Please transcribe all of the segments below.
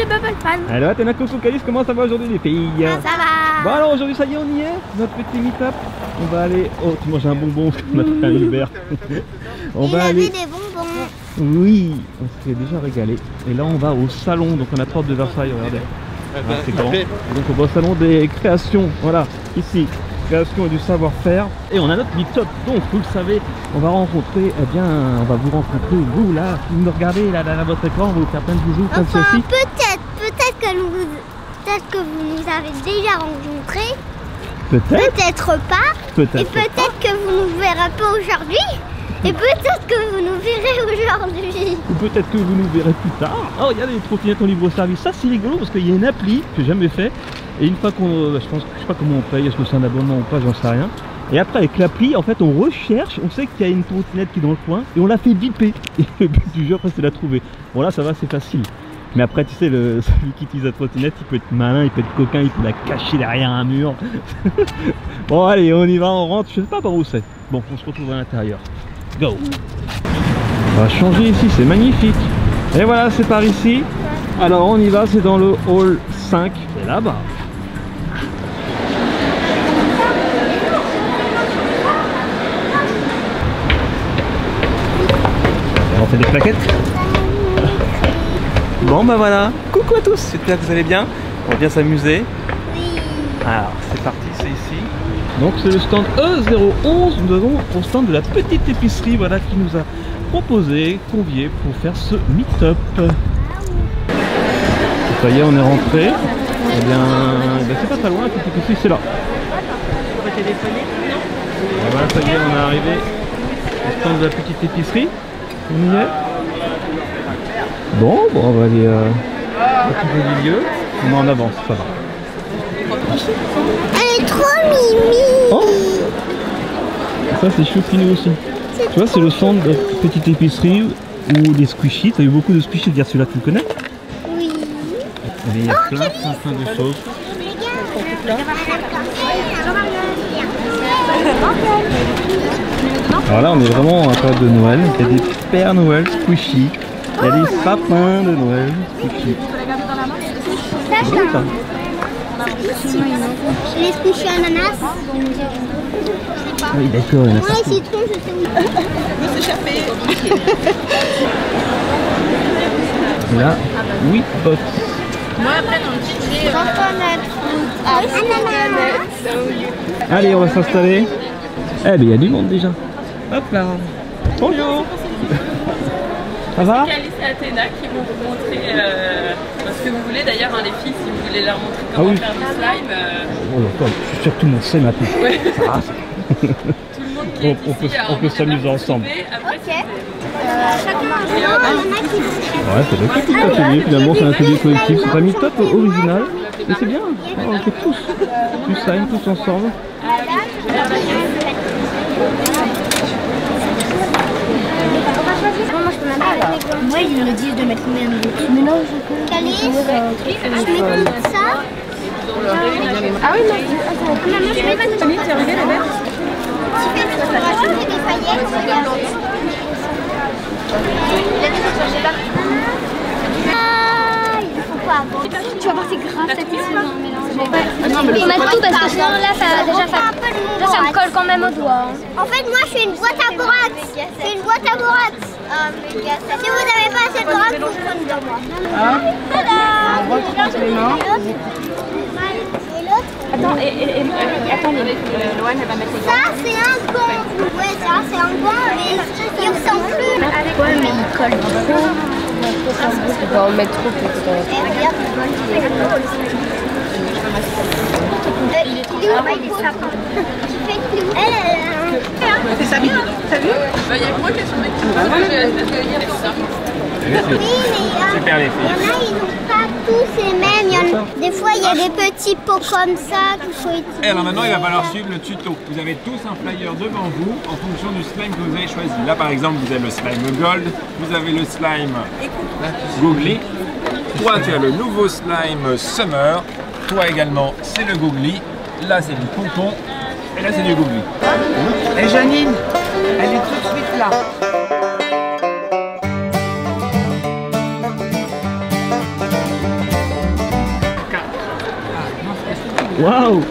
Bubble Fan. Alors, Athéna, Coco, Calice, comment ça va aujourd'hui les filles? Ça va. Bon alors aujourd'hui ça y est, on y est, notre petit meet-up. On va aller... Oh, tu manges un bonbon, on a fait un Hubert. On va aller... des bonbons. Oui, on s'est déjà régalé. Et là on va au salon, donc on a porte de Versailles, regardez. Ah, c'est grand. Donc on va au salon des créations, voilà, ici. Création et du savoir-faire. Et on a notre meet-up, donc vous le savez, on va rencontrer, eh bien, on va vous rencontrer, vous là, qui me regardez là, à votre écran, on va vous faire plein de bisous, plein de Enfin, selfies. peut-être que vous nous avez déjà rencontrés. Peut-être. Peut-être pas. Peut-être. Et peut-être que vous nous verrez pas aujourd'hui. Et peut-être que vous nous verrez aujourd'hui. Ou peut-être que vous nous verrez plus tard. Oh, il y a des trottinettes en libre-service. Ça, c'est rigolo parce qu'il y a une appli que j'ai jamais fait. Et une fois qu'on... je sais pas comment on paye, est-ce que c'est un abonnement ou pas, j'en sais rien. Et après, avec l'appli, en fait, on recherche, on sait qu'il y a une trottinette qui est dans le coin et on la fait biper. Et le but du jeu, après, c'est de la trouver. Bon, là, ça va, c'est facile. Mais après, tu sais, celui qui utilise la trottinette, il peut être malin, il peut être coquin, il peut la cacher derrière un mur. Bon, allez, on y va, on rentre. Je sais pas par où c'est. Bon, on se retrouve à l'intérieur. Go! On va changer ici, c'est magnifique. Et voilà, c'est par ici. Alors, on y va, c'est dans le hall 5. C'est là-bas. On fait des plaquettes. Bon bah voilà, coucou à tous, j'espère que vous allez bien. On va bien s'amuser. Oui. Alors c'est parti, c'est ici. Donc c'est le stand E011, nous avons au stand de la petite épicerie, voilà, qui nous a proposé, convié pour faire ce meet-up. Ça y est, on est rentré. Eh bien c'est pas très loin, la petite épicerie, c'est là. On va téléphoner. Voilà, ça y est, on est arrivé au stand de la petite épicerie. On y est. Bon, on va aller au milieu. On est en avance, ça va. Elle est trop mimi. Oh, ça c'est choupinou aussi. Tu vois, c'est le centre de petite épicerie ou des squishies. Tu as eu beaucoup de squishies, dire celui-là tu le connais? Oui. Et il y a plein de choses. Alors là on est vraiment en période de Noël. Il y a des Pères Noël squishies. Il y a des sapins de Noël squishies. C'est bon, ça. Les squishies ananas. Oui d'accord, il y en a Ouais, partout. citron, je sais où. On va s'échapper. Là, oui, box. Moi après dans le titre j'ai Ananas. Allez, on va s'installer. Eh ben il y a du monde déjà. Hop là. Bonjour. Ça va? Calice et Athéna qui vont vous montrer ce que vous voulez d'ailleurs, hein, les filles, si vous voulez leur montrer comment oui. faire du slime. Oh, d'accord, je suis sûr que tout le monde sait maintenant. Ouais. Ça va, ça. Tout le monde qui est ici, on peut s'amuser ensemble. Après, Ok. Chacun Ouais, c'est le petit atelier, finalement c'est un atelier collectif, c'est pas meet-up original, mais c'est bien, on fait tous, du slime, tous ensemble. Moi, ils me disent de mettre combien de mélange. Calice, je mets tout ça. Ah oui, non. Maman, je mets pas tout ça. Tu as regardé la mère? Tu fais des paillettes, regarde. Ah, il faut pas. Tu vas voir, c'est grave satisfaisant à mélanger. On met tout parce que sinon là ça ça me colle quand même au doigt. En fait, moi, je fais une boîte à borax. C'est une boîte à borax. Si vous n'avez pas assez de borax, vous prenez de moi. Ah. Tada. On recommence les mains. Et l'autre? Attends, attendez, Loane elle va mettre les gants. Ça, c'est un gant. Ouais, ça, c'est un gant, mais il ressemble plus. Ouais mais il colle trop. On va en mettre trop peut-être. Et regarde, il est trop il est sapin. Tu fais une C'est ça, t'as vu? il y a que moi qui ai sur mes petits j'ai la tête hier ça. Oui, mais Super les il y en a, ils n'ont pas tous les mêmes. Des fois, il y a des petits pots comme ça qu'il faut utiliser. Et alors maintenant il va falloir suivre le tuto. Vous avez tous un flyer devant vous en fonction du slime que vous avez choisi. Là par exemple vous avez le slime gold, vous avez le slime googly. Toi tu as le nouveau slime summer. Toi également c'est le googly. Là c'est du tonton et là c'est du googly. Et Janine, elle est tout de suite là. Waouh!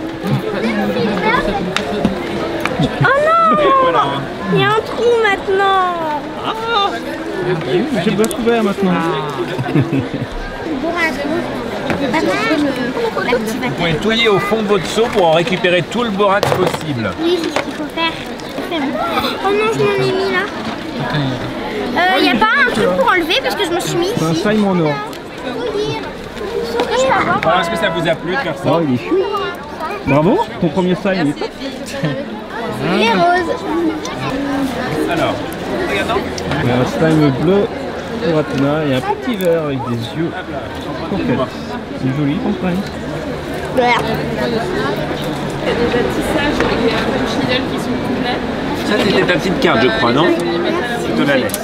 Oh non! Il y a un trou maintenant! J'ai le bœuf ouvert maintenant. Vous pouvez touiller au fond de votre seau pour en récupérer tout le borax possible. Oui, c'est ce qu'il faut faire. Oh non, je m'en ai mis là. Il n'y a pas un truc pour enlever parce que je me suis mis C'est un ici. slime en or. Alors, est-ce que ça vous a plu de faire ça? Oh, il est chou. Bravo, ton premier slime il est top. Il est rose. Alors, regardons. Il y a un slime bleu pour Athéna et un petit vert avec des yeux coquettes. C'est joli ton slime. Il y a déjà tissage et punch needle qui sont complets. Ça, c'était ta petite carte, je crois, non? Je te la laisse.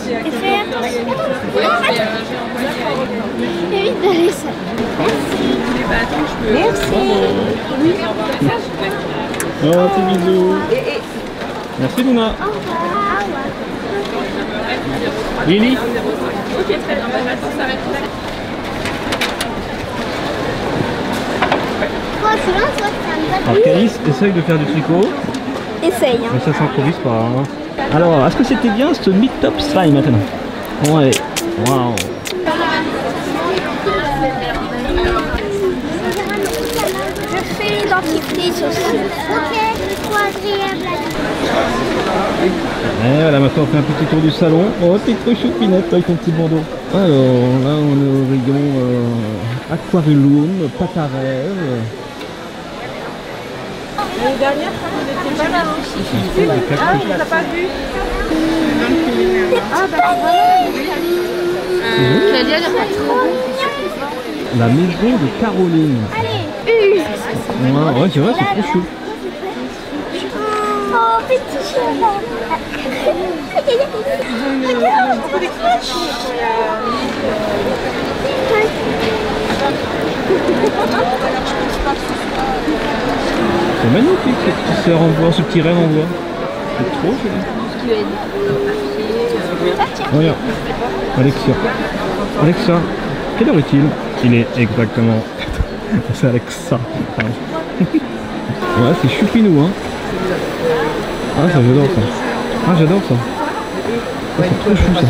Oh, tes bisous. Merci Luna. Lily. Ok, très bien. Maintenant, ça va être Alors Caris essaye de faire du tricot, Essaye. mais ça s'improvise pas. Hein. Alors, est-ce que c'était bien ce mid-top slime maintenant? Ouais. Waouh. Je fais l'identité aussi. Ok, c'est trop agréable. Et voilà, maintenant on fait un petit tour du salon. Oh, t'es trop choupinette avec ton petit bandeau. Alors, là on est au rayon aquarellum, pâte à rêve. L'année dernière, quand vous n'étiez pas là, on l'a pas vu. La maison de Caroline. Ouais, ouais, c'est vrai, c'est trop chou. Oh, petit cheval. C'est magnifique ce petit cerf en bois, ce petit rêve en bois. C'est trop joli. Regarde, Alexia. Alexa, quelle heure est-il? Il est exactement... C'est Alexa. Ouais, c'est choupinou, hein. Ah, ça j'adore ça. Ah, j'adore ça. Ah, c'est trop chou ça.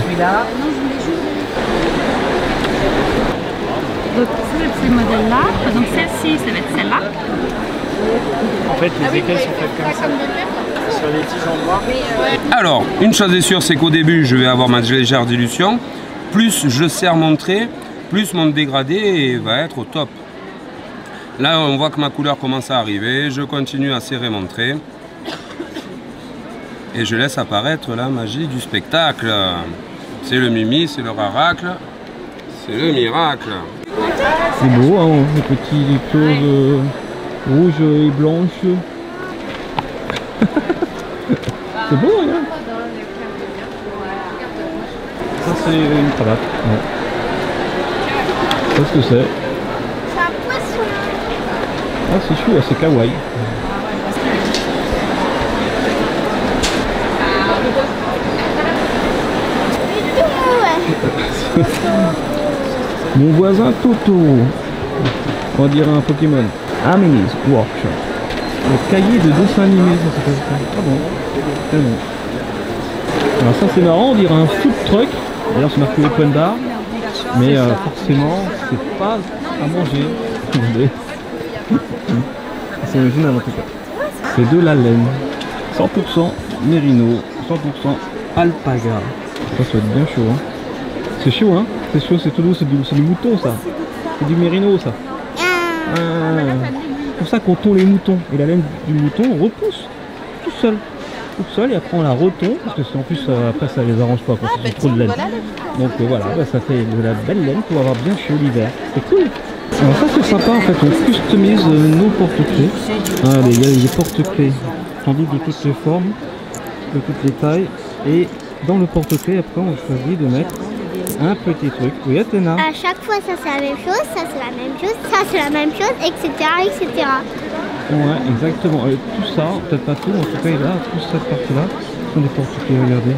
Donc ça c'est ce modèle-là. Donc celle-ci, ça va être celle-là. En fait, les écailles sont faites comme ça. Sur les tiges en bois. Alors, une chose est sûre, c'est qu'au début, je vais avoir ma légère dilution. Plus je serre mon trait, plus mon dégradé va être au top. Là, on voit que ma couleur commence à arriver. Je continue à serrer mon trait. Et je laisse apparaître la magie du spectacle. C'est le mimi, c'est le raracle, c'est le miracle. C'est beau, hein, les petites choses rouges et blanches. C'est beau, regarde. Ça, c'est une cravate. Ouais. Ça, ce que c'est. C'est un poisson. Ah, c'est chou, c'est kawaii. Mon voisin Toto. On dirait un Pokémon. Amy's Workshop. Le cahier de dessin animé, ça s'appelle ça. Ah bon. Très bon. Alors ça c'est marrant, on dirait un food truck. D'ailleurs c'est marqué open bar. Mais forcément, c'est pas à manger. C'est original en tout cas. C'est de la laine. 100% mérino, 100% alpaga. Ça va être bien chaud, hein. C'est chaud, hein. C'est chaud, c'est tout doux, c'est du mouton ça. C'est du mérino ça. C'est pour ça qu'on tond les moutons. Et la laine du mouton repousse tout seul. Tout seul et après on la retond. Parce que en plus après ça les arrange pas quand c'est trop de laine. Donc voilà, ça fait de la belle laine pour avoir bien chaud l'hiver. C'est cool. Alors ça c'est sympa en fait, on customise nos porte-clés. Allez, il y a des porte-clés tandis de toutes les formes, de toutes les tailles. Et dans le porte-clés après on choisit de mettre un petit truc. Oui, Athéna. À chaque fois ça c'est la même chose, ça c'est la même chose, ça c'est la même chose, etc. etc. Ouais, exactement. Et tout ça, peut-être pas tout, en tout cas là, toute cette partie-là, sont des porte-clés, regardez.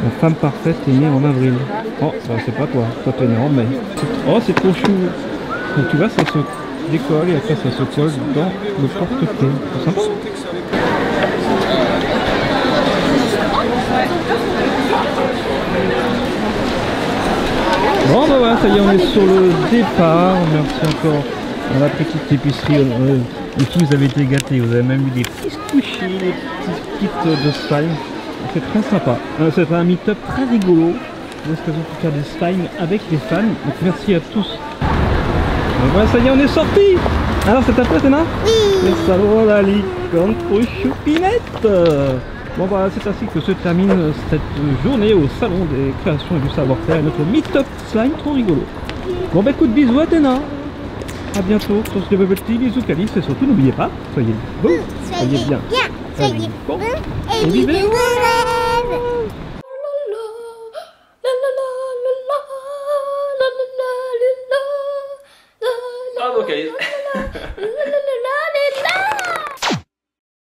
La femme parfaite est née en avril. Oh, bah, c'est pas toi, toi t'es né en mai. Oh, c'est trop chou. Donc tu vois, ça se décolle et après ça se colle dans le porte-clés. C'est sympa. Bon bah voilà, ça y est, on est sur le départ. Merci encore à la petite épicerie. Les filles, vous avez été gâtés, vous avez même eu des petits squishies, des petits kits de slime. C'est très sympa. C'est un meet-up très rigolo. L'occasion de faire des slimes avec les fans. Donc merci à tous. Et voilà, ça y est, on est sorti. Alors, c'est ta place, Emma? Oui. Le salon la licorne pour choupinette. Bon voilà, c'est ainsi que se termine cette journée au salon des créations et du savoir-faire. Notre meet-up slime trop rigolo. Bon bah écoute, bisous Athéna. A bientôt sur ce Bubble Tea, bisous Calice et surtout n'oubliez pas, soyez beaux, soyez bien, soyez bons et vivez heureux. Bravo Calice.